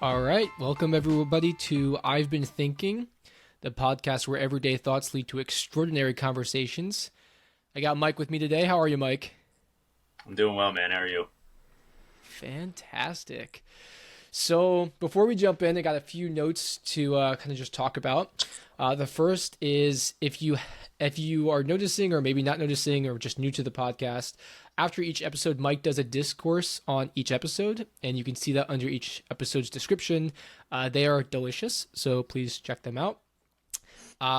All right, welcome everybody to I've Been Thinking, the podcast where everyday thoughts lead to extraordinary conversations. I got Mike with me today. How are you, Mike? I'm doing well, man. How are you? Fantastic. So, before we jump in, I got a few notes to kind of just talk about. The first is if you are noticing or maybe not noticing or just new to the podcast, after each episode, Mike does a discourse on each episode, and you can see that under each episode's description. They are delicious, so please check them out.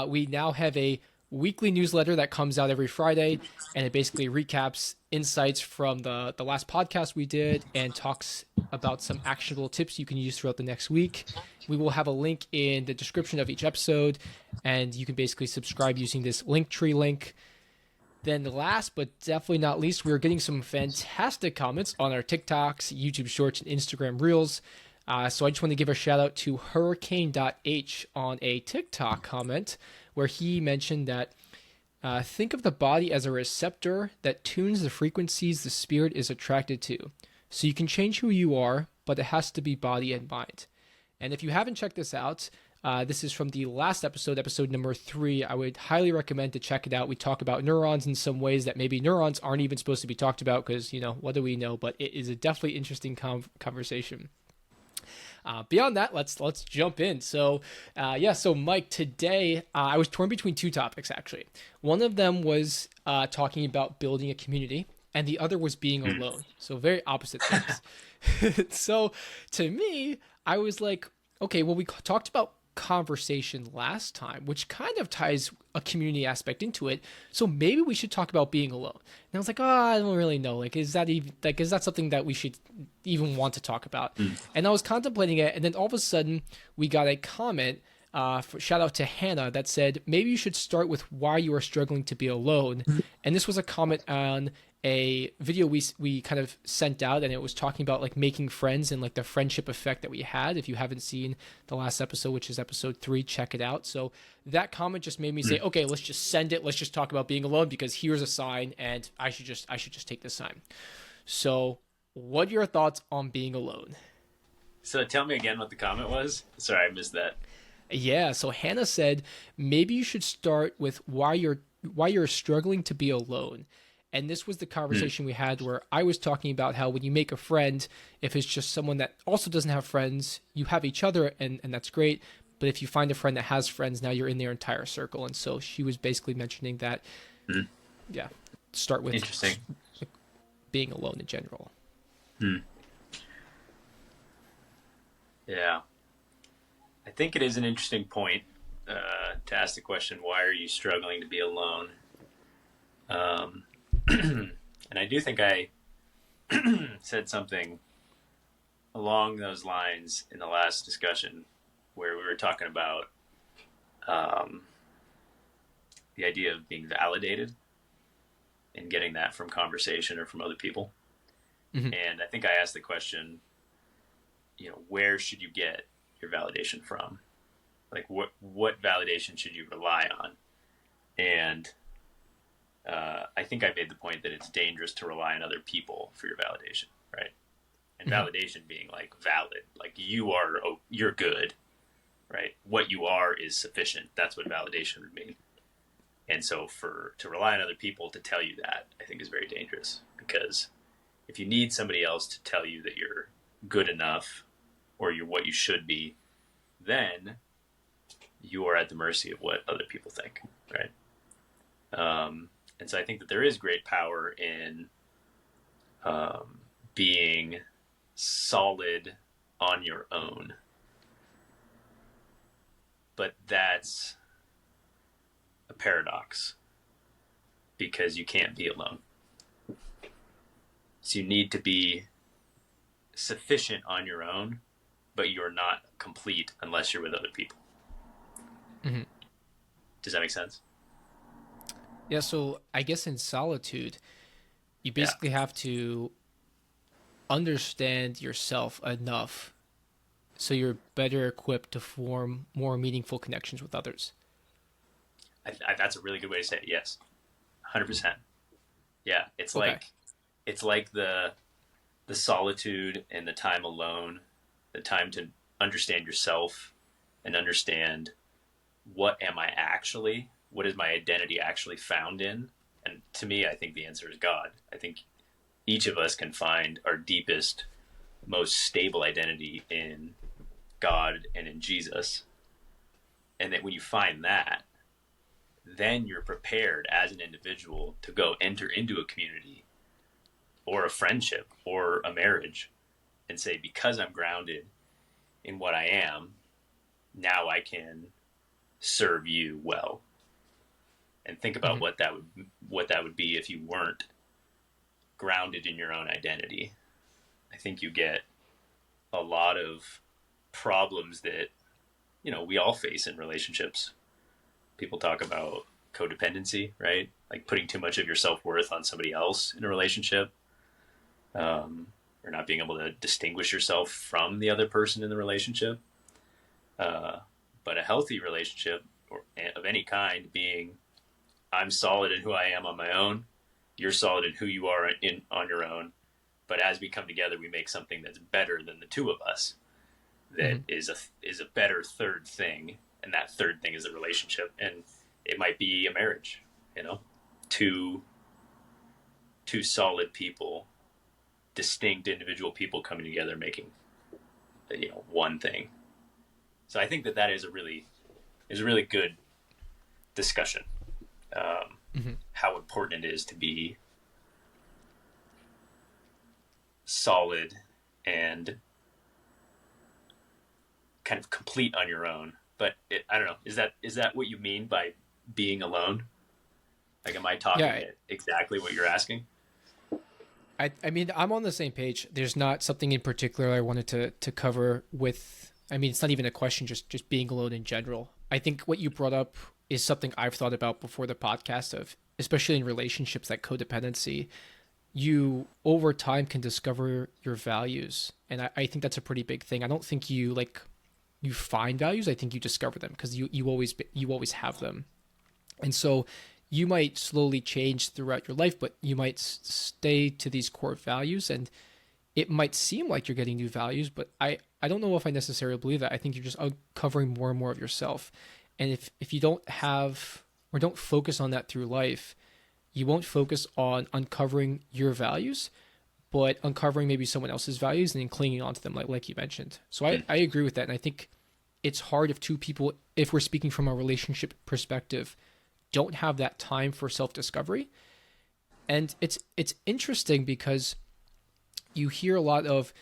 We now have a weekly newsletter that comes out every Friday, and it basically recaps insights from the last podcast we did and talks about some actionable tips you can use throughout the next week. We will have a link in the description of each episode, and you can basically subscribe using this Linktree link. Then last but definitely not least, we are getting some fantastic comments on our TikToks, YouTube Shorts, and Instagram Reels. So I just want to give a shout out to Hurricane.h on a TikTok comment where he mentioned that think of the body as a receptor that tunes the frequencies the spirit is attracted to. So you can change who you are, but it has to be body and mind. And if you haven't checked this out, this is from the last episode, episode number 3. I would highly recommend to check it out. We talk about neurons in some ways that maybe neurons aren't even supposed to be talked about because, what do we know? But it is a definitely interesting conversation. Beyond that, let's jump in. So Mike, today I was torn between two topics actually. One of them was talking about building a community, and the other was being alone. So very opposite things. So to me, I was like, okay, well, we talked about conversation last time, which kind of ties a community aspect into it. So maybe we should talk about being alone. And I was like, oh, I don't really know. Is that something that we should even want to talk about? And I was contemplating it, and then all of a sudden we got a comment. Shout out to Hannah that said maybe you should start with why you are struggling to be alone. And this was a comment on a video we kind of sent out, and it was talking about like making friends and like the friendship effect that we had. If you haven't seen the last episode, which is episode 3, check it out. So that comment just made me say, okay, let's just send it. Let's just talk about being alone because here's a sign, and I should just take this sign. So, what are your thoughts on being alone? So tell me again what the comment was. Sorry, I missed that. Yeah, so Hannah said maybe you should start with why you're struggling to be alone. And this was the conversation we had where I was talking about how when you make a friend, if it's just someone that also doesn't have friends, you have each other and that's great. But if you find a friend that has friends, now you're in their entire circle. And so she was basically mentioning that, start with Interesting. being alone in general. Yeah. I think it is an interesting point to ask the question, why are you struggling to be alone? And I do think I said something along those lines in the last discussion where we were talking about the idea of being validated and getting that from conversation or from other people. And I think I asked the question, where should you get your validation from? Like what validation should you rely on? And I think I made the point that it's dangerous to rely on other people for your validation, right? And validation being like valid, like you're good, right? What you are is sufficient. That's what validation would mean. And so to rely on other people to tell you that, I think is very dangerous, because if you need somebody else to tell you that you're good enough or you're what you should be, then you are at the mercy of what other people think, right? And so I think that there is great power in being solid on your own. But that's a paradox because you can't be alone. So you need to be sufficient on your own, but you're not complete unless you're with other people. Does that make sense? Yeah, so I guess in solitude, you basically have to understand yourself enough so you're better equipped to form more meaningful connections with others. That's a really good way to say it. Yes, 100%. Yeah, it's Okay. like the solitude and the time alone, the time to understand yourself and understand what is my identity actually found in? And to me, I think the answer is God. I think each of us can find our deepest, most stable identity in God and in Jesus. And that when you find that, then you're prepared as an individual to go enter into a community or a friendship or a marriage and say, because I'm grounded in what I am, now I can serve you well. And think about what that would be if you weren't grounded in your own identity. I think you get a lot of problems that, we all face in relationships. People talk about codependency, right? Like putting too much of your self-worth on somebody else in a relationship, or not being able to distinguish yourself from the other person in the relationship. But a healthy relationship of any kind being, I'm solid in who I am on my own, you're solid in who you are on your own, but as we come together, we make something that's better than the two of us. That is a better third thing, and that third thing is a relationship, and it might be a marriage. Two solid people, distinct individual people coming together, making one thing. So I think that is a really good discussion. How important it is to be solid and kind of complete on your own. But I don't know. Is that what you mean by being alone? Like, am I talking exactly what you're asking? I mean, I'm on the same page. There's not something in particular I wanted to cover with. I mean, it's not even a question. Just being alone in general. I think what you brought up is something I've thought about before the podcast, of especially in relationships, that codependency. You over time can discover your values, and I think that's a pretty big thing. I don't think you find values. I think you discover them, because you always have them. And so you might slowly change throughout your life, but you might stay to these core values, and it might seem like you're getting new values, but I don't know if I necessarily believe that. I think you're just uncovering more and more of yourself. And if you don't have, or don't focus on that through life, you won't focus on uncovering your values, but uncovering maybe someone else's values and then clinging onto them, like you mentioned. So I agree with that. And I think it's hard if two people, if we're speaking from a relationship perspective, don't have that time for self-discovery. And it's interesting because you hear a lot of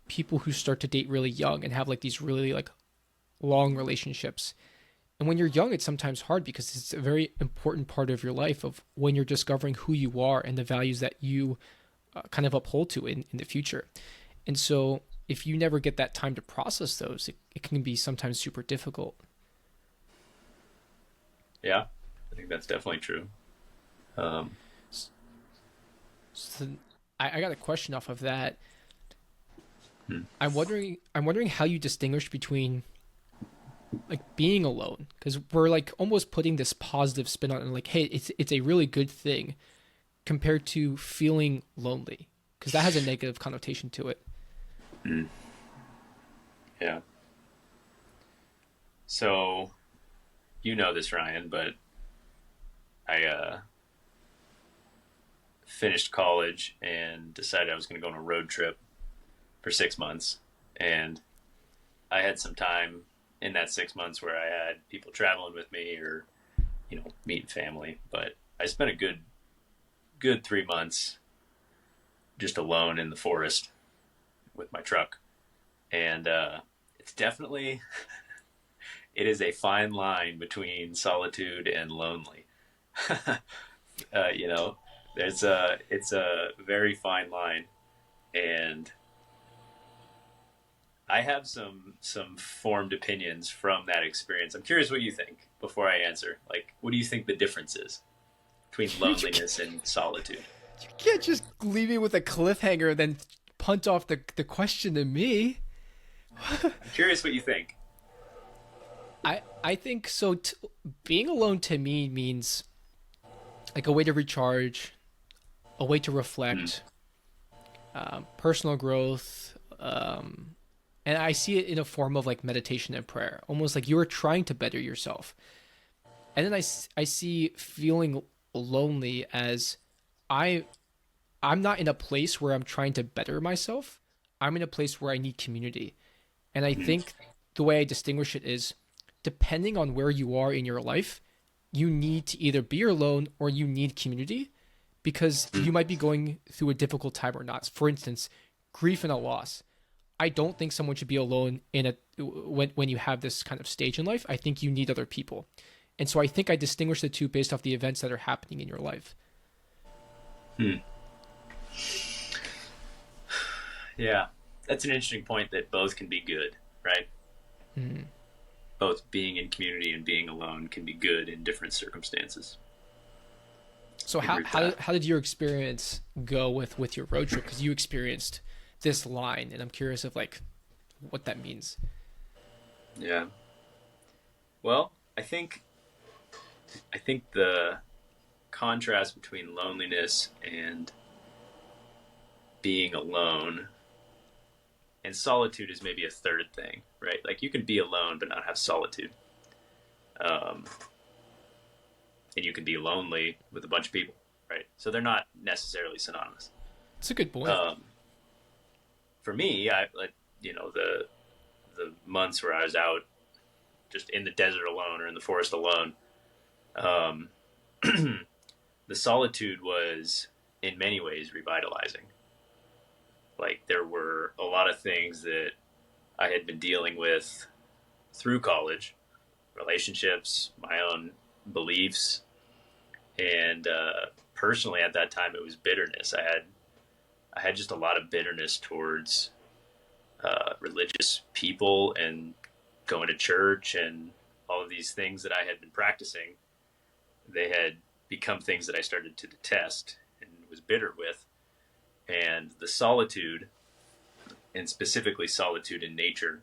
people who start to date really young and have like these really like long relationships. And when you're young, it's sometimes hard because it's a very important part of your life, of when you're discovering who you are and the values that you kind of uphold to in the future. And so if you never get that time to process those, it can be sometimes super difficult. Yeah, I think that's definitely true. So I got a question off of that. I'm wondering how you distinguish between like being alone, because we're like almost putting this positive spin on it, like, hey, it's a really good thing, compared to feeling lonely, because that has a negative connotation to it. Yeah. So, this, Ryan, but I finished college and decided I was going to go on a road trip for 6 months, and I had some time in that 6 months where I had people traveling with me, or meeting family, but I spent a good 3 months just alone in the forest with my truck. And it's definitely it is a fine line between solitude and lonely. It's a very fine line, and I have some formed opinions from that experience. I'm curious what you think before I answer. Like, what do you think the difference is between loneliness and solitude? You can't just leave me with a cliffhanger and then punt off the question to me. I'm curious what you think. I think so. Being alone to me means like a way to recharge, a way to reflect, personal growth, And I see it in a form of like meditation and prayer, almost like you are trying to better yourself. And then I see feeling lonely as I I'm not in a place where I'm trying to better myself. I'm in a place where I need community. And I Mm. think the way I distinguish it is depending on where you are in your life, you need to either be alone or you need community because Mm. you might be going through a difficult time or not. For instance, grief and a loss. I don't think someone should be alone in a when you have this kind of stage in life. I think you need other people. And so I think I distinguish the two based off the events that are happening in your life. Mm. Yeah, that's an interesting point that both can be good, right? Hmm. Both being in community and being alone can be good in different circumstances. So I agree with that. how did your experience go with your road trip? Because you experienced this line, and I'm curious of like what that means. Yeah. Well, I think the contrast between loneliness and being alone and solitude is maybe a third thing, right? Like you can be alone but not have solitude, um, and you can be lonely with a bunch of people, right? So they're not necessarily synonymous. It's a good point. Um, for me, I like the months where I was out just in the desert alone or in the forest alone. Um, the solitude was in many ways revitalizing. Like there were a lot of things that I had been dealing with through college, relationships, my own beliefs, and personally at that time it was bitterness. I had just a lot of bitterness towards religious people and going to church and all of these things that I had been practicing. They had become things that I started to detest and was bitter with. And the solitude, and specifically solitude in nature,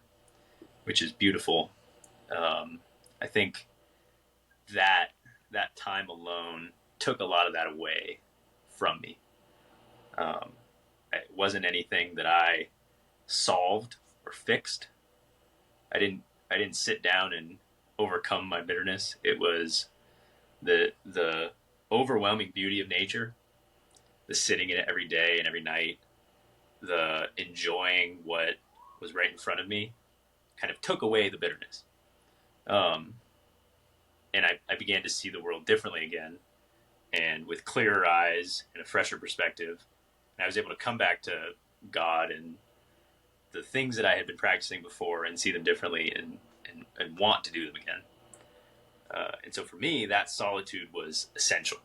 which is beautiful. I think that that time alone took a lot of that away from me. Um, it wasn't anything that I solved or fixed. I didn't I didn't sit down and overcome my bitterness. It was the overwhelming beauty of nature, the sitting in it every day and every night, the enjoying what was right in front of me, kind of took away the bitterness. Um, and I began to see the world differently again, and with clearer eyes and a fresher perspective. And I was able to come back to God and the things that I had been practicing before and see them differently and want to do them again. And so for me, that solitude was essential.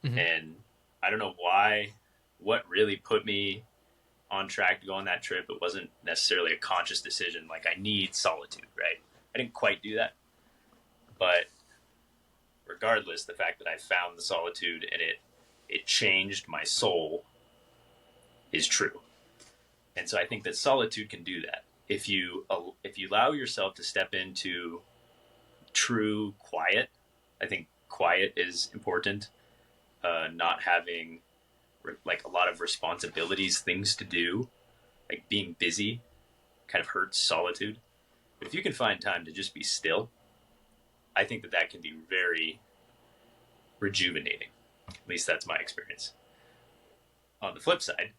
Mm-hmm. And I don't know why, what really put me on track to go on that trip. It wasn't necessarily a conscious decision. Like I need solitude, right? I didn't quite do that. But regardless, the fact that I found the solitude and it changed my soul is true. And so I think that solitude can do that. If you allow yourself to step into true quiet, I think quiet is important. Not having like a lot of responsibilities, things to do, like being busy, kind of hurts solitude. But if you can find time to just be still, I think that that can be very rejuvenating. At least that's my experience. On the flip side,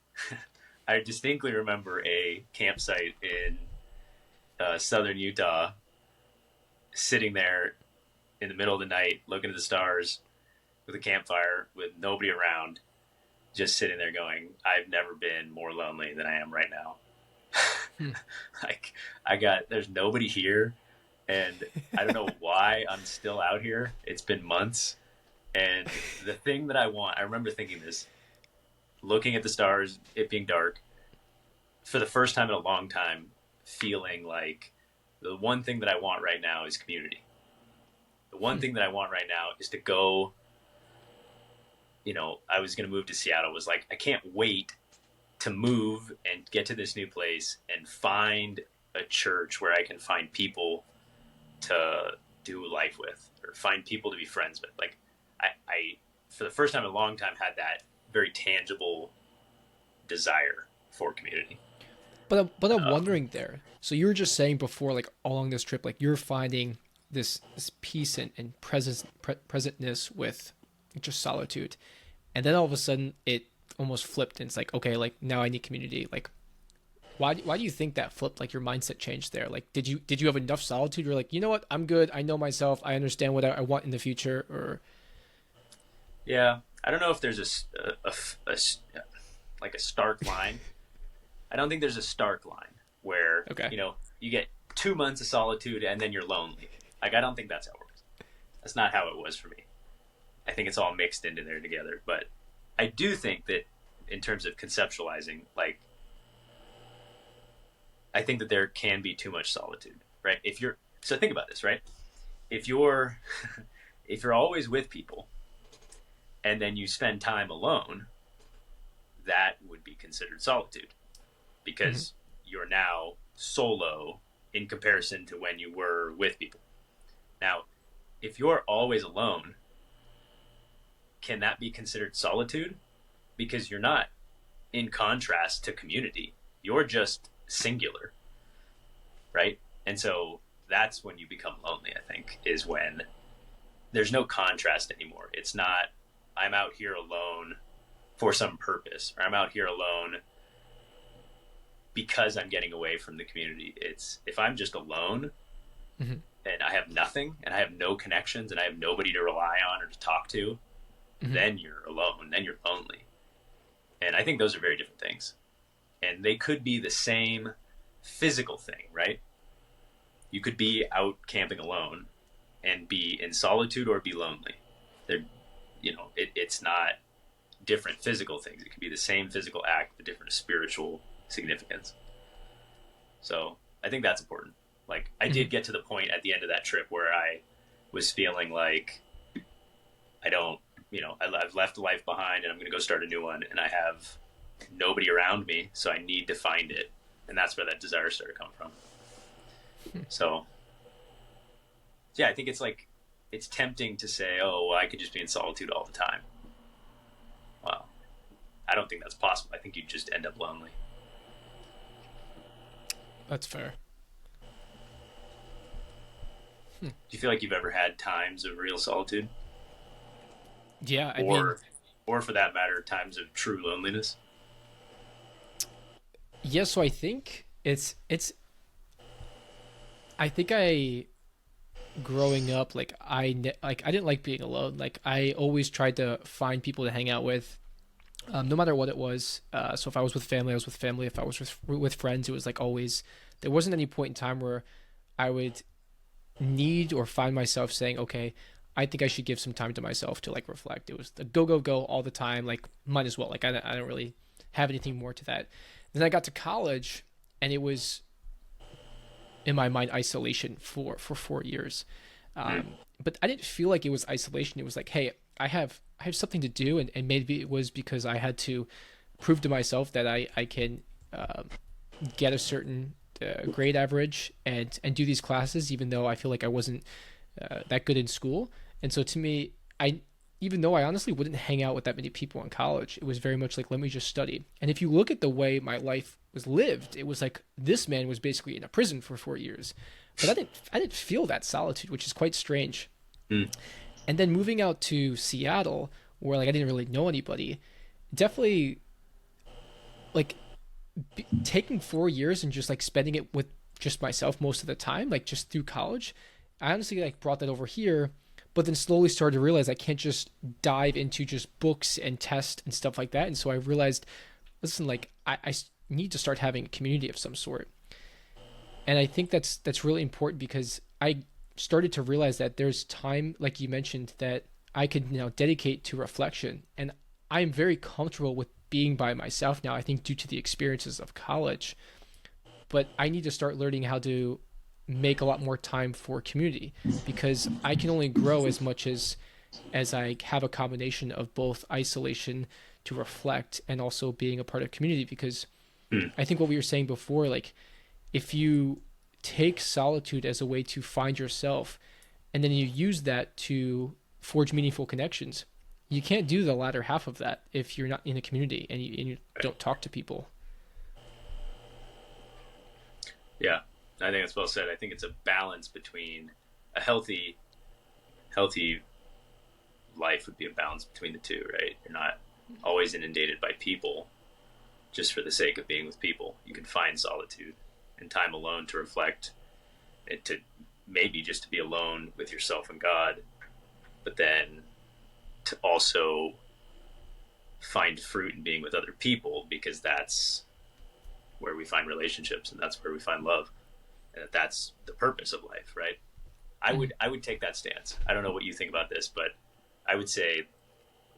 I distinctly remember a campsite in southern Utah, sitting there in the middle of the night, looking at the stars with a campfire with nobody around, just sitting there going, I've never been more lonely than I am right now. Hmm. Like, there's nobody here, and I don't know why I'm still out here. It's been months. And the thing that I remember thinking this, looking at the stars, it being dark, for the first time in a long time, feeling like the one thing that I want right now is community. The one Hmm. thing that I want right now is to go. I was going to move to Seattle. It was like, I can't wait to move and get to this new place and find a church where I can find people to do life with or find people to be friends with. Like, I for the first time in a long time, had that very tangible desire for community. But I'm wondering there. So you were just saying before, like along this trip, like you're finding this peace and presentness with just solitude, and then all of a sudden it almost flipped, and it's like, okay, like now I need community. Like why do you think that flipped? Like your mindset changed there. Like did you have enough solitude? You're like, you know what, I'm good. I know myself. I understand what I want in the future. Or Yeah, I don't know if there's like a stark line. I don't think there's a stark line where okay, you get 2 months of solitude and then you're lonely. Like I don't think that's how it works. That's not how it was for me. I think it's all mixed into there together. But I do think that in terms of conceptualizing, like I think that there can be too much solitude, right? If you're so think about this, right? If you're if you're always with people and then you spend time alone, that would be considered solitude because you're now solo in comparison to when you were with people. Now, if you're always alone, can that be considered solitude? Because you're not in contrast to community. You're just singular, right? And so that's when you become lonely, I think, is when there's no contrast anymore. It's not, I'm out here alone for some purpose, or I'm out here alone because I'm getting away from the community. It's if I'm just alone and I have nothing and I have no connections and I have nobody to rely on or to talk to, then you're alone, then you're lonely. And I think those are very different things. And they could be the same physical thing, right? You could be out camping alone and be in solitude or be lonely. They're, it's not different physical things. It could be the same physical act, but different spiritual significance. So I think that's important. Like I did get to the point at the end of that trip where I was feeling like I don't, I've left life behind and I'm going to go start a new one and I have nobody around me. So I need to find it. And that's where that desire started coming from. So yeah, I think it's tempting to say, oh, well, I could just be in solitude all the time. Well, I don't think that's possible. I think you just end up lonely. that's fair. Do you feel like you've ever had times of real solitude? Yeah, I mean, Or for that matter, times of true loneliness? yeah. So I think I think I growing up, like I didn't like being alone. Like I always tried to find people to hang out with, no matter what it was. So if I was with family, I was with family. If I was with friends, it was like always. There wasn't any point in time where I would need or find myself saying, okay, I think I should give some time to myself to like reflect. It was the go go go all the time. Like might as well. Like I don't really have anything more to that. Then I got to college, and it was in my mind isolation for 4 years. But I didn't feel like it was isolation. It was like, hey, I have something to do, and maybe it was because I had to prove to myself that I can get a certain grade average and do these classes, even though I feel like I wasn't that good in school. And so to me, even though I honestly wouldn't hang out with that many people in college, it was very much like, let me just study. And if you look at the way my life was lived, it was like this man was basically in a prison for 4 years. But I didn't feel that solitude, which is quite strange. And then moving out to Seattle, where like I didn't really know anybody, definitely like taking 4 years and just like spending it with just myself most of the time, like just through college, I honestly like brought that over here, but then slowly started to realize I can't just dive into just books and tests and stuff like that. And so I realized, listen, like I need to start having a community of some sort. And I think that's really important because I started to realize that there's time, like you mentioned, that I could dedicate to reflection. And I'm very comfortable with being by myself now, I think due to the experiences of college. But I need to start learning how to make a lot more time for community, because I can only grow as much as I have a combination of both isolation to reflect and also being a part of community. Because I think what we were saying before, like if you take solitude as a way to find yourself and then you use that to forge meaningful connections, you can't do the latter half of that if you're not in a community and you don't talk to people. Yeah, I think that's well said. I think it's a balance between a healthy life would be a balance between the two, right? You're not always inundated by people just for the sake of being with people. You can find solitude and time alone to reflect and to maybe just to be alone with yourself and God, but then to also find fruit in being with other people, because that's where we find relationships and that's where we find love, and that's the purpose of life, right? I would take that stance. I don't know what you think about this, but I would say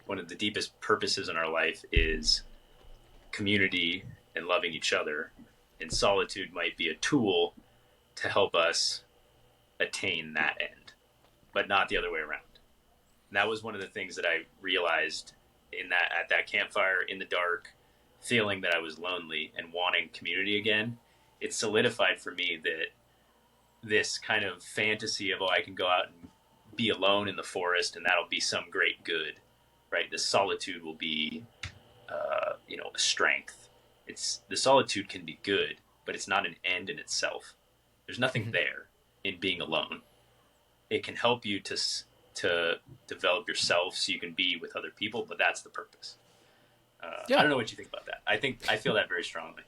one of the deepest purposes in our life is community and loving each other, and solitude might be a tool to help us attain that end, but not the other way around. And that was one of the things that I realized in that at that campfire in the dark, feeling that I was lonely and wanting community again. It solidified for me that this kind of fantasy of, oh, I can go out and be alone in the forest and that'll be some great good, right? The solitude will be, a strength. It's the solitude can be good, but it's not an end in itself. There's nothing there in being alone. It can help you to develop yourself so you can be with other people, but that's the purpose. I Yeah, don't know what you think about that. I feel that very strongly.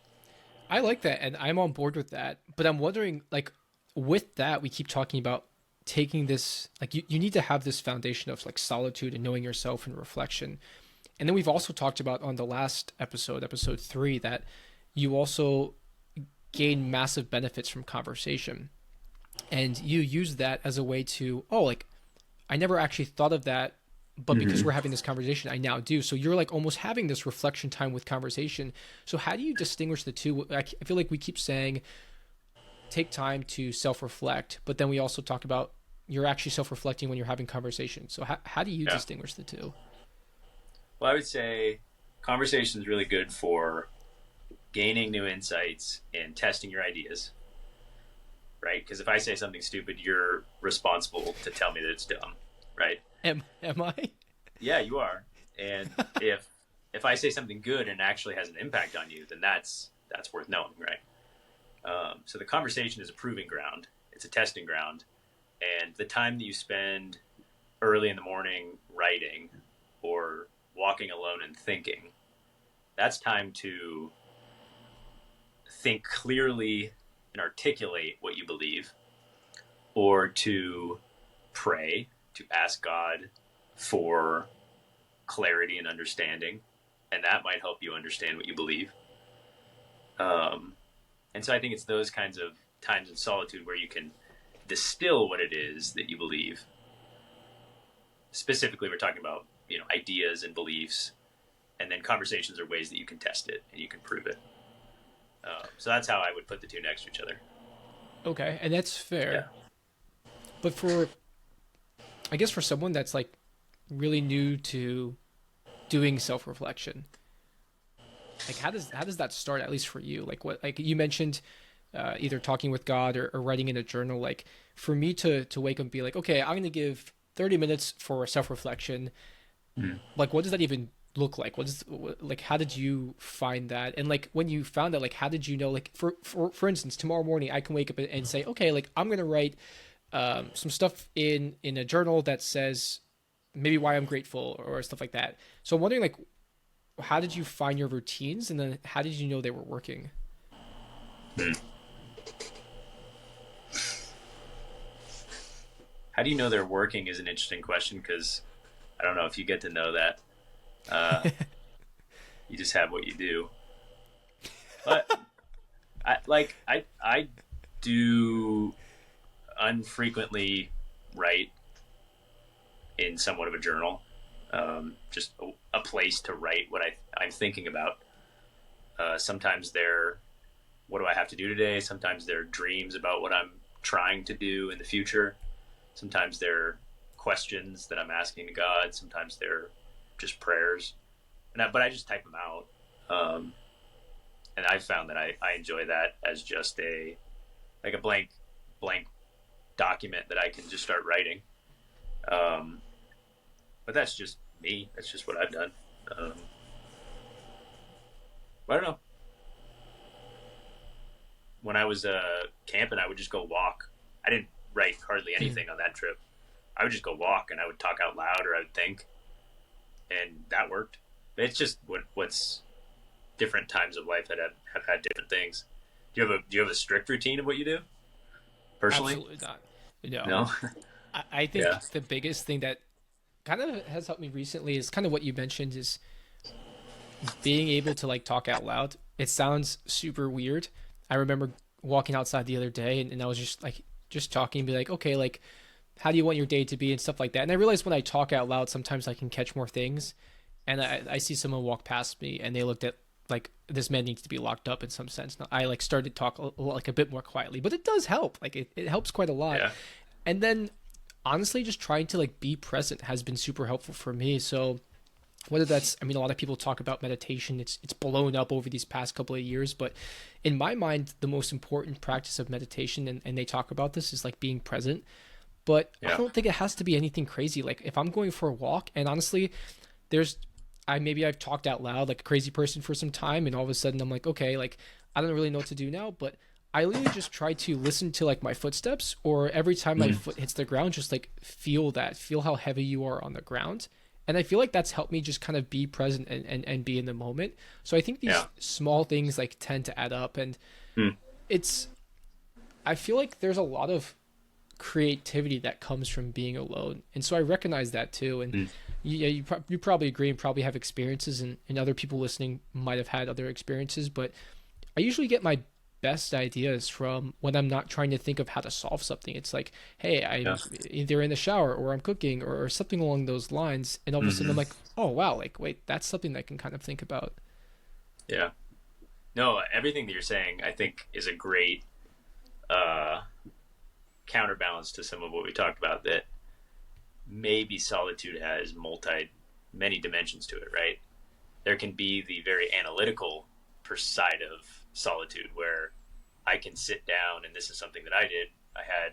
I like that, and I'm on board with that. But I'm wondering, like, with that, we keep talking about taking this, like, you need to have this foundation of like solitude and knowing yourself and reflection. And then we've also talked about on the last episode, episode 3, that you also gain massive benefits from conversation. And you use that as a way to, oh, like, I never actually thought of that, but because Mm-hmm. we're having this conversation, I now do. So you're like almost having this reflection time with conversation. So how do you distinguish the two? I feel like we keep saying take time to self reflect, but then we also talk about you're actually self reflecting when you're having conversation. So how do you Yeah. distinguish the two? Well, I would say conversation is really good for gaining new insights and testing your ideas, right? Because if I say something stupid, you're responsible to tell me that it's dumb, right? Am I? Yeah, you are. And if I say something good and actually has an impact on you, then that's worth knowing, right? So the conversation is a proving ground. It's a testing ground, and the time that you spend early in the morning writing or walking alone and thinking, that's time to think clearly and articulate what you believe, or to pray, to ask God for clarity and understanding, and that might help you understand what you believe. And so I think it's those kinds of times in solitude where you can distill what it is that you believe. Specifically, we're talking about ideas and beliefs, and then conversations are ways that you can test it and you can prove it. So that's how I would put the two next to each other. Okay, and that's Yeah. fair. But I guess for someone that's like really new to doing self reflection, like how does that start? At least for you, like what like you mentioned, either talking with God or writing in a journal. Like for me to wake up and be like, okay, I'm gonna give 30 minutes for self reflection. Mm. Like what does that even look like? Like how did you find that? And like when you found that, like how did you know? Like for instance, tomorrow morning I can wake up and say, okay, like I'm gonna write some stuff in a journal that says maybe why I'm grateful or stuff like that. So I'm wondering, like, how did you find your routines, and then how did you know they were working? Mm. How do you know they're working is an interesting question, because I don't know if you get to know that. Uh, you just have what you do. But I do unfrequently write in somewhat of a journal, just a place to write what I'm thinking about. Sometimes they're, what do I have to do today? Sometimes they're dreams about what I'm trying to do in the future. Sometimes they're questions that I'm asking to God. Sometimes they're just prayers. But I just type them out. And I found that I enjoy that as just a blank document that I can just start writing. Um, but that's just me. That's just what I've done. Um, I don't know. when I was camping, I would just go walk. I didn't write hardly anything on that trip. I would just go walk and I would talk out loud or I would think, and that worked. It's just what's different times of life that have had different things. Do you have a strict routine of what you do personally? Absolutely not. No. No. I think Yeah. the biggest thing that kind of has helped me recently is kind of what you mentioned is being able to like talk out loud. It sounds super weird. I remember walking outside the other day and I was just like just talking and be like, okay, like how do you want your day to be and stuff like that. And I realized when I talk out loud, sometimes I can catch more things. And I see someone walk past me and they looked at like this man needs to be locked up in some sense. Now, I like started to talk like a bit more quietly, but it does help. Like it helps quite a lot. Yeah. And then honestly, just trying to like be present has been super helpful for me. So whether that's, I mean, a lot of people talk about meditation. It's blown up over these past couple of years, but in my mind, the most important practice of meditation, and they talk about this, is like being present. But I Yeah. don't think it has to be anything crazy. Like if I'm going for a walk, and honestly, there's, I've talked out loud like a crazy person for some time, and all of a sudden I'm like, okay, like I don't really know what to do now, but I literally just try to listen to like my footsteps, or every time my Mm. foot hits the ground, just like feel how heavy you are on the ground. And I feel like that's helped me just kind of be present and be in the moment. So I think these Yeah. small things like tend to add up, and Mm. it's, I feel like there's a lot of creativity that comes from being alone, and so I recognize that too. And Mm. yeah, you probably agree and probably have experiences, and other people listening might have had other experiences, but I usually get my best ideas from when I'm not trying to think of how to solve something. It's like, hey, Yeah. I'm either in the shower or I'm cooking or something along those lines, and all of a sudden I'm Hmm. like, oh wow, like wait, that's something that I can kind of think about. Yeah. No, everything that you're saying, I think, is a great uh, counterbalance to some of what we talked about. That maybe solitude has many dimensions to it, right? There can be the very analytical side of solitude where I can sit down, and this is something that I did. I had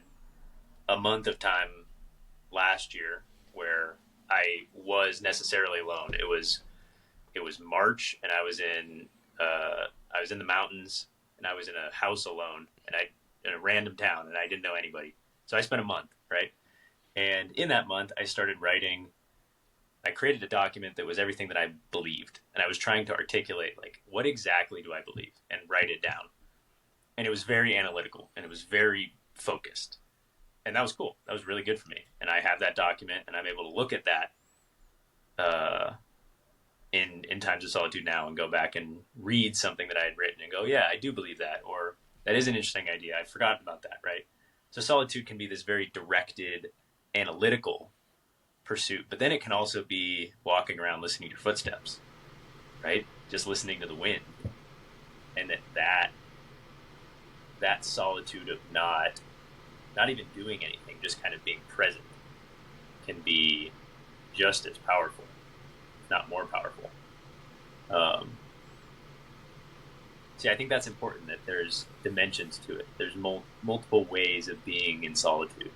a month of time last year where I was necessarily alone. It was March, and I was in the mountains, and I was in a house alone, and I in a random town, and I didn't know anybody. So I spent a month, right? And in that month, I started writing. I created a document that was everything that I believed, and I was trying to articulate like what exactly do I believe and write it down. And it was very analytical and it was very focused, and that was cool. That was really good for me. And I have that document, and I'm able to look at that uh, in times of solitude now and go back and read something that I had written and go, yeah, I do believe that, or that is an interesting idea. I'd forgotten about that, right? So solitude can be this very directed, analytical pursuit, but then it can also be walking around listening to your footsteps, right? Just listening to the wind, and that solitude of not even doing anything, just kind of being present, can be just as powerful, if not more powerful. Um, See, I think that's important that there's dimensions to it. There's multiple ways of being in solitude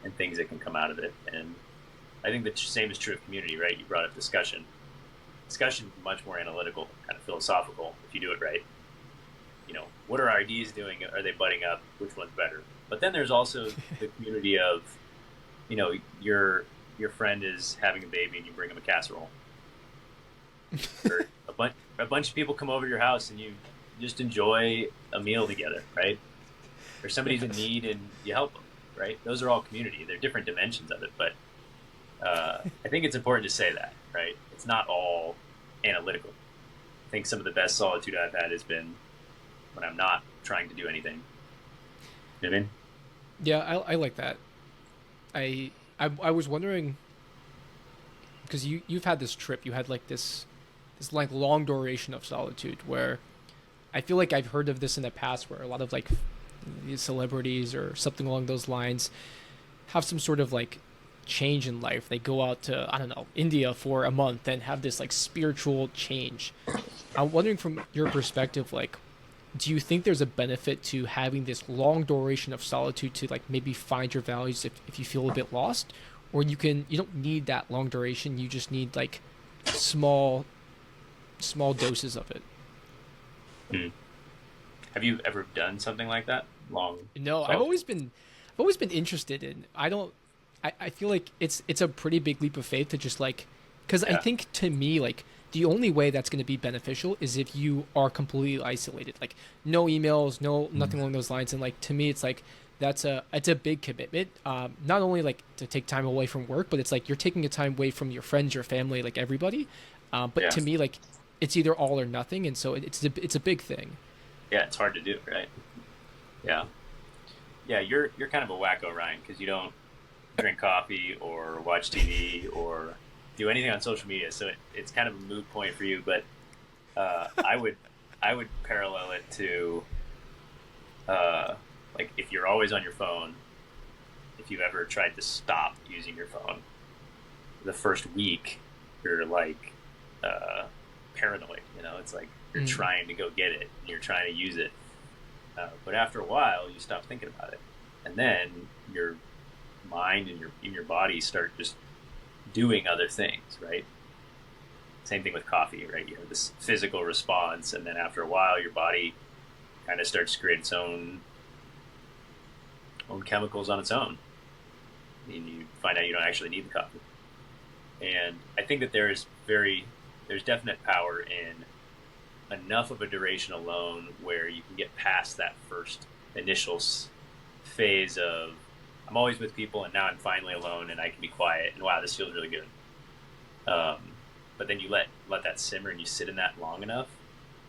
and things that can come out of it. And I think the same is true of community, right? You brought up discussion. Discussion is much more analytical, kind of philosophical if you do it right. What are our ideas doing? Are they butting up? Which one's better? But then there's also the community of, your friend is having a baby and you bring him a casserole. Or a bunch of people come over to your house and you just enjoy a meal together, right? Or somebody's in need and you help them, right? Those are all community. They're different dimensions of it, but I think it's important to say that, right? It's not all analytical. I think some of the best solitude I've had has been when I'm not trying to do anything. You know what I mean? Yeah, I like that. I was wondering because you've had this trip, you had like this like long duration of solitude where I feel like I've heard of this in the past where a lot of like these celebrities or something along those lines have some sort of like change in life. They go out to, I don't know, India for a month and have this like spiritual change. I'm wondering from your perspective, like, do you think there's a benefit to having this long duration of solitude to like maybe find your values if you feel a bit lost? Or you don't need that long duration, you just need like small doses of it. Hmm. Have you ever done something like that? Long No, solitude? I've always been interested in. I feel like it's a pretty big leap of faith to just like, because I Yeah. think to me like the only way that's going to be beneficial is if you are completely isolated, like no emails, no nothing along those lines. And like to me, it's like it's a big commitment. Not only like to take time away from work, but it's like you're taking a time away from your friends, your family, like everybody. But Yeah. to me, like it's either all or nothing, and so it's a big thing. Yeah. It's hard to do, right? Yeah. Yeah. You're kind of a wacko, Ryan, because you don't drink coffee or watch TV or do anything on social media. So it's kind of a moot point for you. But I would parallel it to uh, like if you're always on your phone, if you've ever tried to stop using your phone, the first week you're like uh, paranoid. You know, it's like you're Mm. trying to go get it and you're trying to use it. But after a while, you stop thinking about it, and then your mind and your body start just doing other things, right? Same thing with coffee, right? You have this physical response, and then after a while, your body kind of starts to create its own chemicals on its own, and you find out you don't actually need the coffee. And I think that there's definite power in enough of a duration alone where you can get past that first initial phase of I'm always with people and now I'm finally alone and I can be quiet and wow, this feels really good. Um, but then you let that simmer and you sit in that long enough,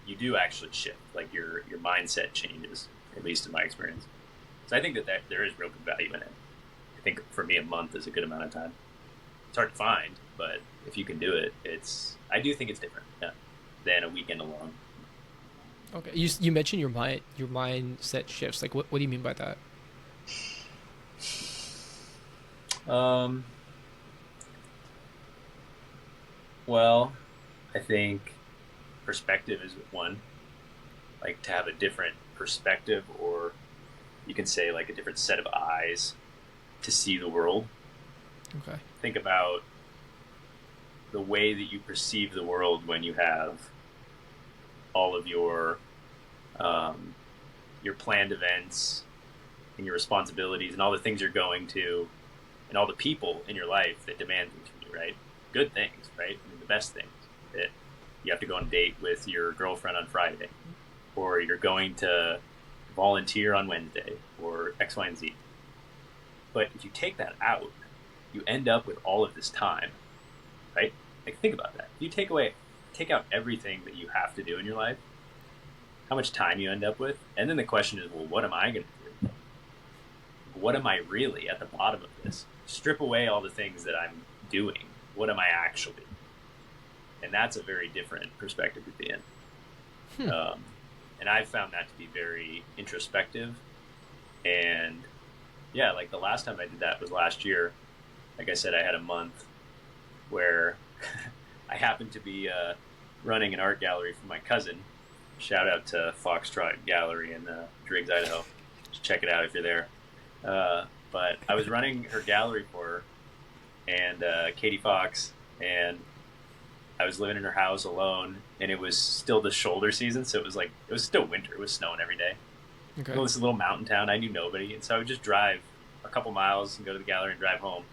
you do actually shift. Like your mindset changes, at least in my experience. So I think that there is real good value in it. I think for me, a month is a good amount of time. It's hard to find, but if you can do it, I do think it's different, yeah, than a weekend alone. Okay, you mentioned your mindset shifts. Like what do you mean by that? Um, well, I think perspective is one. Like to have a different perspective, or you can say like a different set of eyes to see the world. Okay. Think about the way that you perceive the world when you have all of um, your planned events and your responsibilities and all the things you're going to and all the people in your life that demand things from you, right? Good things, right? I mean, the best things that you have to go on a date with your girlfriend on Friday, or you're going to volunteer on Wednesday, or X, Y, and Z. But if you take that out, you end up with all of this time, right? Like think about that. If you take out everything that you have to do in your life, how much time you end up with, and then the question is, well, what am I going to do? What am I really at the bottom of this? Strip away all the things that I'm doing. What am I actually? And that's a very different perspective to be in. Hmm. And I've found that to be very introspective. And yeah, like the last time I did that was last year. Like I said, I had a month where I happened to be running an art gallery for my cousin. Shout out to Foxtrot Gallery in Driggs, Idaho. Just check it out if you're there. But I was running her gallery for her and Katie Fox, and I was living in her house alone, and it was still the shoulder season, so it was still winter. It was snowing every day. Okay. Well, this little mountain town, I knew nobody, and so I would just drive a couple miles and go to the gallery and drive home.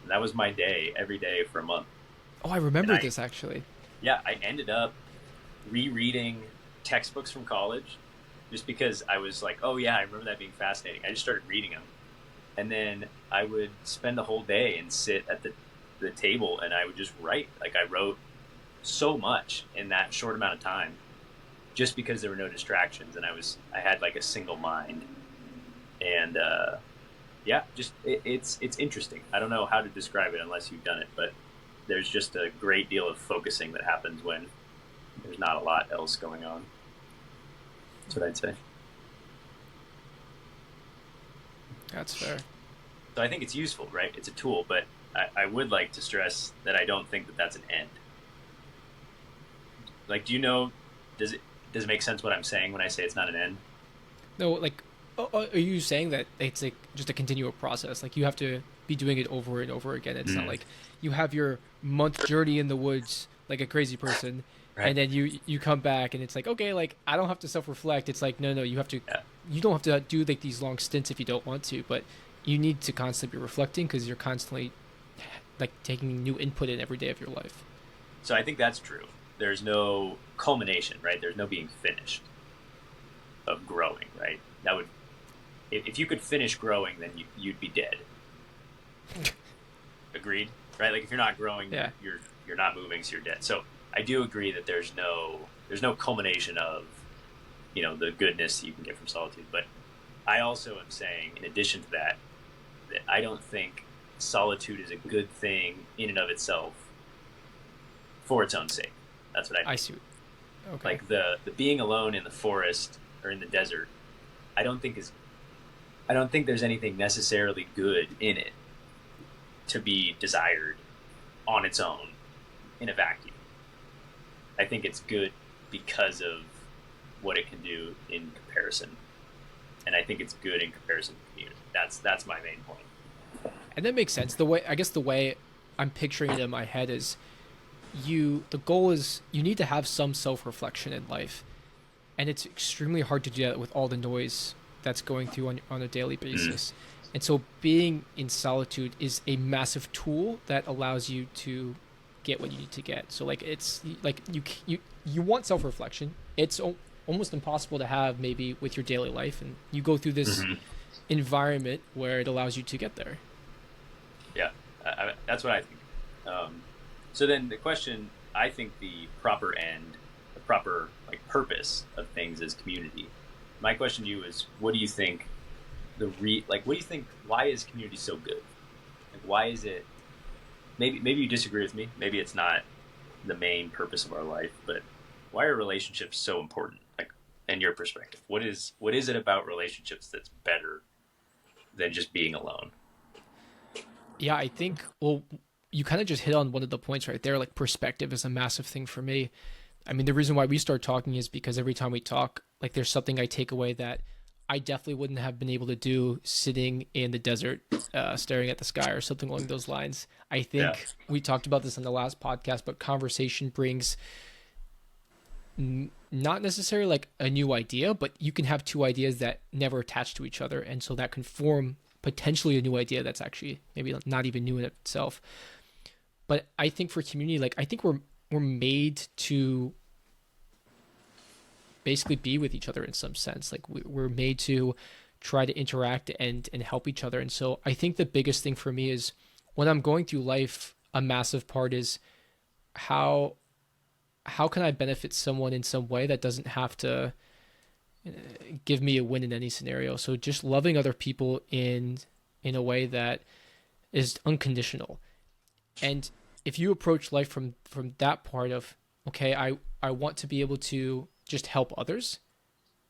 And that was my day every day for a month. Oh, I And remember this actually. yeah, I ended up rereading textbooks from college just because I was like, oh yeah, I remember that being fascinating. I just started reading them, and then I would spend the whole day and sit at the table and I would just write. Like I wrote so much in that short amount of time, just because there were no distractions and I had like a single mind, and yeah, just it's interesting. I don't know how to describe it unless you've done it, but there's just a great deal of focusing that happens when there's not a lot else going on. That's what I'd say. That's fair. So I think it's useful, right? It's a tool, but I would like to stress that I don't think that that's an end. Like, do you know? Does it make sense what I'm saying when I say it's not an end? No, like, are you saying that it's like just a continual process? Like you have to be doing it over and over again. It's not Mm. like you have your month journey in the woods like a crazy person, Right. And then you come back and it's like, okay, like I don't have to self-reflect. It's like, no, you have to, Yeah. you don't have to do like these long stints if you don't want to, but you need to constantly be reflecting because you're constantly like taking new input in every day of your life. So I think that's true. There's no culmination, right? There's no being finished of growing, right? That would, if you could finish growing, then you'd be dead. Agreed, right? Like if you're not growing, Yeah, you're not moving, so you're dead. So I do agree that there's no culmination of the goodness you can get from solitude. But I also am saying, in addition to that, that I don't think solitude is a good thing in and of itself for its own sake. That's what I I think. see. Okay, Like the being alone in the forest or in the desert, I don't think is I don't think there's anything necessarily good in it to be desired on its own in a vacuum. I think it's good because of what it can do in comparison, and I think it's good in comparison to community. That's my main point. and that makes sense. The way I guess the way I'm picturing it in my head is the goal is you need to have some self-reflection in life, and it's extremely hard to do that with all the noise that's going through on a daily Mm. basis. And so being in solitude is a massive tool that allows you to get what you need to get. So like it's like you want self-reflection. It's almost impossible to have maybe with your daily life, and you go through this Mm-hmm. environment where it allows you to get there. Yeah, that's what I think. So then the question, I think the proper like purpose of things is community. My question to you is, what do you think what do you think? Why is community so good? Like, why is it? Maybe you disagree with me. Maybe it's not the main purpose of our life, but why are relationships so important? Like, in your perspective, what is it about relationships that's better than just being alone? Yeah, I think well you kind of just hit on one of the points right there. Like perspective is a massive thing for me. I mean, the reason why we start talking is because every time we talk, like there's something I take away that I definitely wouldn't have been able to do sitting in the desert, staring at the sky or something along those lines. I Yeah. think we talked about this in the last podcast, but conversation brings not necessarily like a new idea, but you can have two ideas that never attach to each other. And so that can form potentially a new idea that's actually maybe not even new in itself. But I think for community, like I think we're made to basically be with each other in some sense. Like we're made to try to interact and help each other. And so I think the biggest thing for me is when I'm going through life, a massive part is how how can I benefit someone in some way that doesn't have to give me a win in any scenario. So just loving other people in a way that is unconditional. And if you approach life from that part of okay, I want to be able to just help others,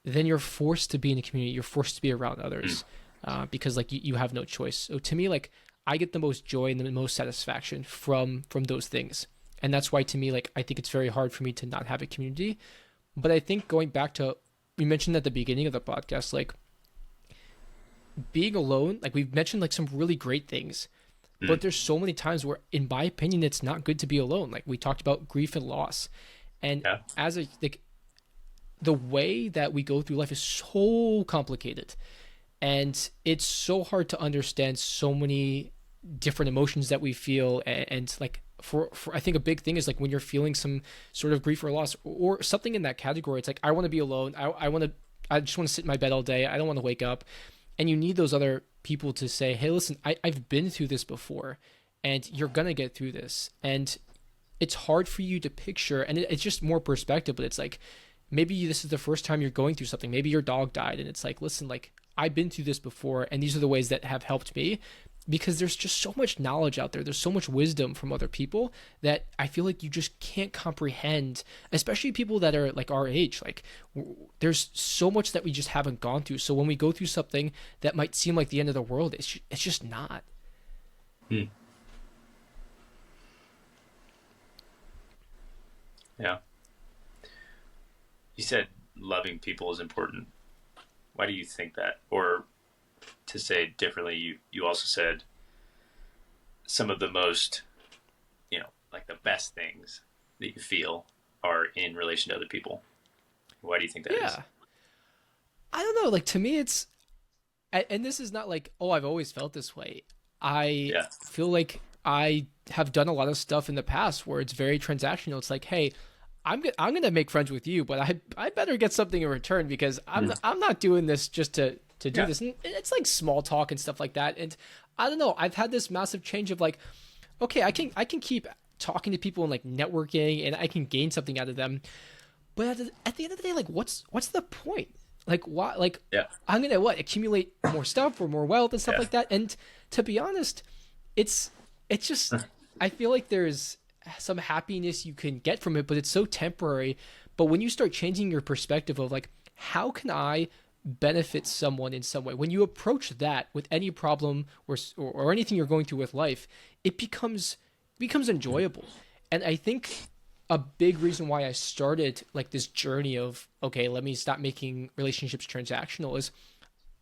then you're forced to be in a community. You're forced to be around Mm. others because like you have no choice. So to me, like I get the most joy and the most satisfaction from those things, and that's why to me, like I think it's very hard for me to not have a community. But I think going back to we mentioned at the beginning of the podcast, like being alone, like we've mentioned like some really great things, Mm. but there's so many times where, in my opinion, it's not good to be alone. Like we talked about grief and loss, and Yeah. as a like the way that we go through life is so complicated and it's so hard to understand so many different emotions that we feel and like for I think a big thing is like when you're feeling some sort of grief or loss or something in that category, it's like I want to be alone. I just want to sit in my bed all day. I don't want to wake up. And you need those other people to say, hey, listen, I've been through this before and you're gonna get through this. And it's hard for you to picture and it's just more perspective, but it's like maybe this is the first time you're going through something. Maybe your dog died and it's like, listen, like I've been through this before and these are the ways that have helped me because there's just so much knowledge out there. There's so much wisdom from other people that I feel like you just can't comprehend, especially people that are like our age. Like there's so much that we just haven't gone through. So when we go through something that might seem like the end of the world, it's just not. Mm. Yeah. You said loving people is important. Why do you think that? Or to say it differently, you also said some of the most, like the best things that you feel are in relation to other people. Why do you think that is? Yeah. I don't know. Like to me, and this is not like, oh, I've always felt this way. I Yeah. feel like I have done a lot of stuff in the past where it's very transactional. It's like, hey, I'm gonna make friends with you, but I better get something in return because Mm. I'm not doing this just to do Yeah. this. And it's like small talk and stuff like that. And I don't know. I've had this massive change of like, okay, I can keep talking to people and like networking, and I can gain something out of them. But at the end of the day, like, what's the point? Like, why? Like, Yeah. I'm gonna what accumulate more stuff or more wealth and stuff Yeah. like that. And to be honest, it's it's just I feel like there's some happiness you can get from it, but it's so temporary. But when you start changing your perspective of like, how can I benefit someone in some way? When you approach that with any problem or anything you're going through with life, it becomes enjoyable. And I think a big reason why I started like this journey of okay, let me stop making relationships transactional is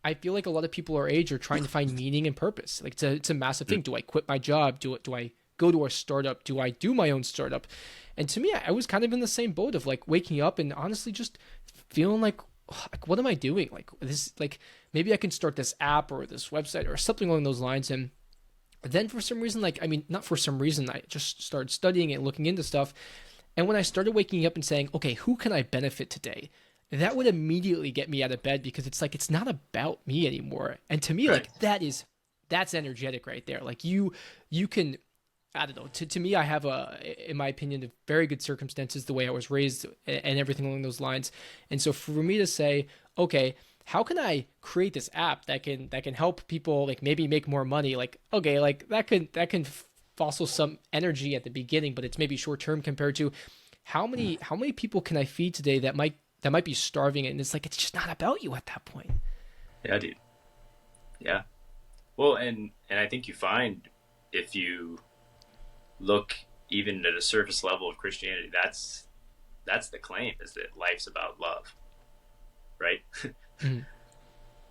I feel like a lot of people our age are trying to find meaning and purpose. Like it's a massive Mm. thing. Do I quit my job? Do I go to a startup? Do I do my own startup? And to me, I was kind of in the same boat of like waking up and honestly just feeling like what am I doing? Like this like maybe I can start this app or this website or something along those lines. And then for some reason, like I mean, not for some reason, I just started studying and looking into stuff. And when I started waking up and saying, okay, who can I benefit today? That would immediately get me out of bed because it's like it's not about me anymore. And to me, Right. like that's energetic right there. Like you can I don't know. To me, I have in my opinion, a very good circumstances the way I was raised and everything along those lines. And so for me to say, okay, how can I create this app that can help people like maybe make more money? Like okay, like that can fossil some energy at the beginning, but it's maybe short term compared to how many people can I feed today that might be starving, and it's like it's just not about you at that point. Yeah, dude. Yeah. Well, and I think you find if you look even at a surface level of Christianity, that's the claim is that life's about love, right? Mm,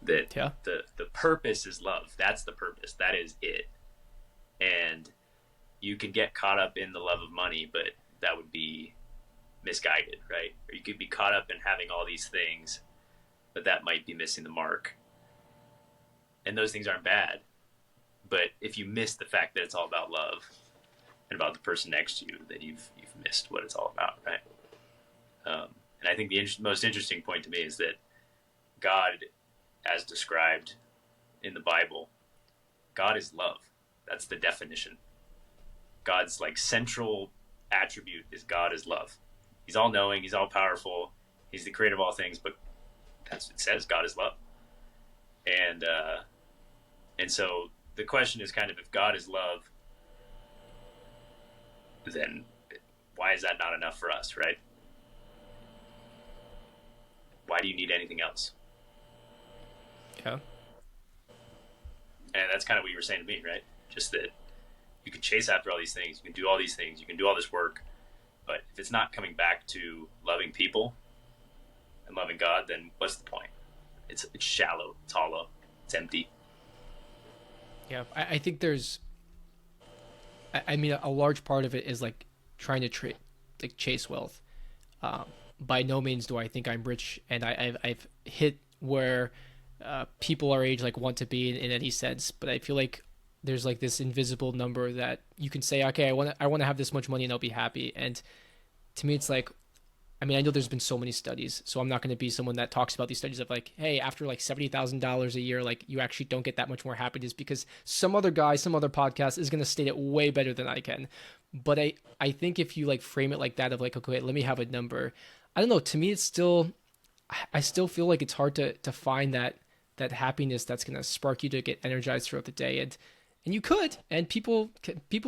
That yeah, the purpose is love. That's the purpose. That is it. And you can get caught up in the love of money, but that would be misguided, right? Or you could be caught up in having all these things, but that might be missing the mark. And those things aren't bad, but if you miss the fact that it's all about love and about the person next to you, then you've missed what it's all about, right? And I think the most interesting point to me is that God, as described in the Bible, God is love. That's the definition. God's like central attribute is God is love. He's all knowing, he's all powerful, he's the creator of all things, but that's what it says, God is love. And so the question is kind of if God is love, then why is that not enough for us, right? Why do you need anything else? yeah, And that's kind of what you were saying to me, right? Just that you can chase after all these things, you can do all these things, you can do all this work, but if it's not coming back to loving people and loving God, then what's the point? It's shallow, it's hollow, it's empty. yeah. I think there's I mean, a large part of it is like trying to like chase wealth. Um, by no means do I think I'm rich, and I've hit where people our age like want to be in any sense. But I feel like there's like this invisible number that you can say, okay, I want to have this much money and I'll be happy. And to me, it's like I mean, I know there's been so many studies, so I'm not going to be someone that talks about these studies of like, hey, after like $70,000 a year, like you actually don't get that much more happiness because some other guy, some other podcast is going to state it way better than I can. But I think if you like frame it like that of like, okay, let me have a number. I don't know. To me, it's still, I still feel like it's hard to find that happiness that's going to spark you to get energized throughout the day. And you could, and people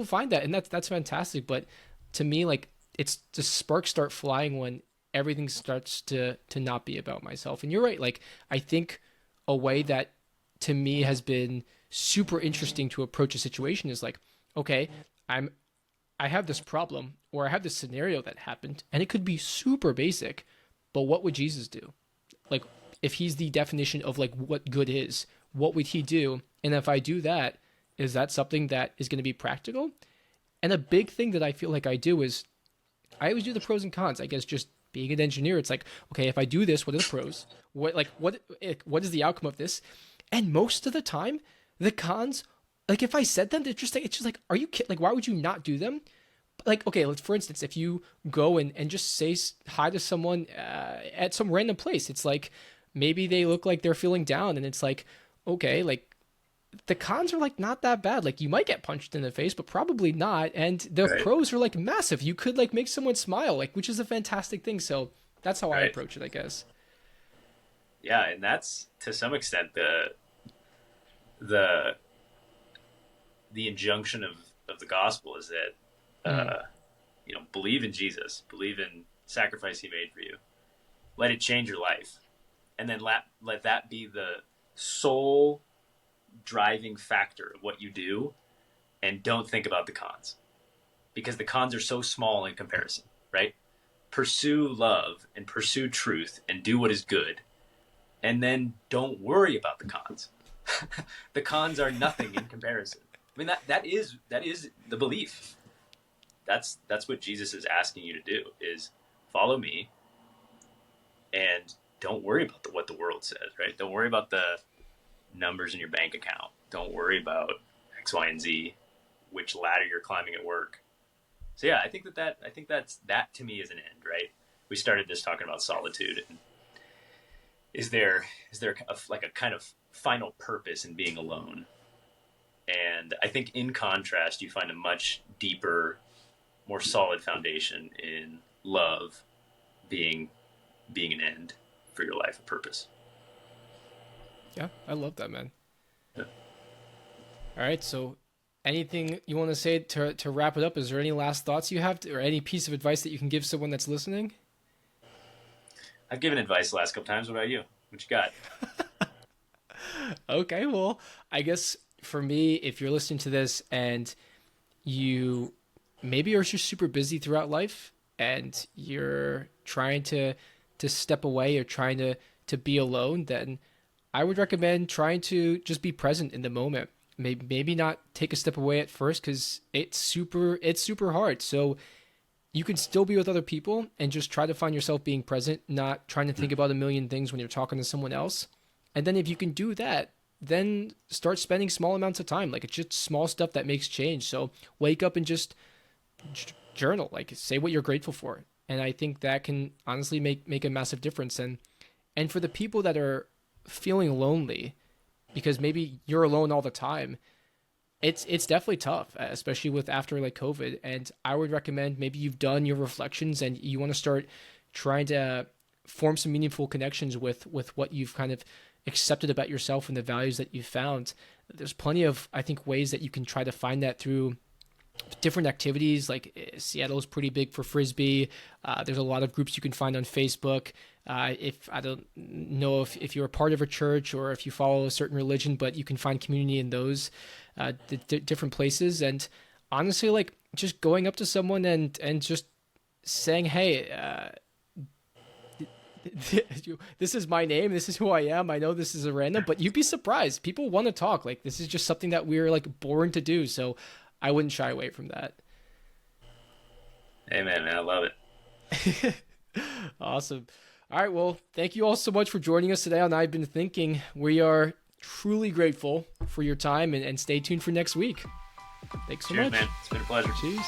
find that, and that's fantastic. But to me, like it's the sparks start flying when everything starts to not be about myself. And you're right. Like I think a way that to me has been super interesting to approach a situation is like, okay, I have this problem or I have this scenario that happened, and it could be super basic, but what would Jesus do? Like if he's the definition of like what good is, what would he do? And if I do that, is that something that is going to be practical? And a big thing that I feel like I do is I always do the pros and cons. I guess just being an engineer, it's like, okay, if I do this, what are the pros? What is the outcome of this? And most of the time, the cons, like if I said them, it's just like, are you kidding? Like, why would you not do them? Like, okay, let's, for instance, if you go and just say hi to someone at some random place, it's like maybe they look like they're feeling down, and it's like, okay, like the cons are like not that bad. Like you might get punched in the face, but probably not. And the Right. pros are like massive. You could like make someone smile, like which is a fantastic thing. So that's how I Right. approach it, I guess. Yeah, and that's to some extent the the injunction of the gospel is that Mm, believe in Jesus, believe in sacrifice he made for you. Let it change your life. And then let that be the sole driving factor of what you do, and don't think about the cons. Because the cons are so small in comparison, right? Pursue love and pursue truth and do what is good, and then don't worry about the cons. The cons are nothing in comparison. I mean that is the belief. That's what Jesus is asking you to do is follow me and don't worry about what the world says, right? Don't worry about the numbers in your bank account. Don't worry about X, Y, and Z, which ladder you're climbing at work. So yeah, I think that to me is an end, right? We started this talking about solitude. And is there like a kind of final purpose in being alone? And I think in contrast, you find a much deeper, more solid foundation in love being an end for your life, a purpose. yeah, I love that, man. Yeah. All right, so anything you want to say to wrap it up? Is there any last thoughts you have or any piece of advice that you can give someone that's listening? I've given advice the last couple times. What about you? What you got? Okay, well, I guess for me, if you're listening to this and you maybe are just super busy throughout life and you're trying to step away or trying to be alone, then I would recommend trying to just be present in the moment. Maybe not take a step away at first because it's super hard. So you can still be with other people and just try to find yourself being present, not trying to think about a million things when you're talking to someone else. And then if you can do that, then start spending small amounts of time. Like it's just small stuff that makes change. So wake up and just journal, like say what you're grateful for. And I think that can honestly make a massive difference. And for the people that are feeling lonely because maybe you're alone all the time, it's definitely tough, especially with after like COVID. And I would recommend maybe you've done your reflections and you want to start trying to form some meaningful connections with what you've kind of accepted about yourself and the values that you've found. There's plenty of, I think, ways that you can try to find that through different activities. Like Seattle is pretty big for frisbee. There's a lot of groups you can find on Facebook. If I don't know if you're a part of a church or if you follow a certain religion, but you can find community in those different places. And honestly, like just going up to someone and just saying, "Hey, this is my name. This is who I am. I know this is a random, but you'd be surprised. People want to talk. Like this is just something that we're like born to do. So I wouldn't shy away from that." Amen, man. I love it. Awesome. All right. Well, thank you all so much for joining us today on I've Been Thinking. We are truly grateful for your time and stay tuned for next week. Thanks so Cheers, much. man. It's been a pleasure. Cheers.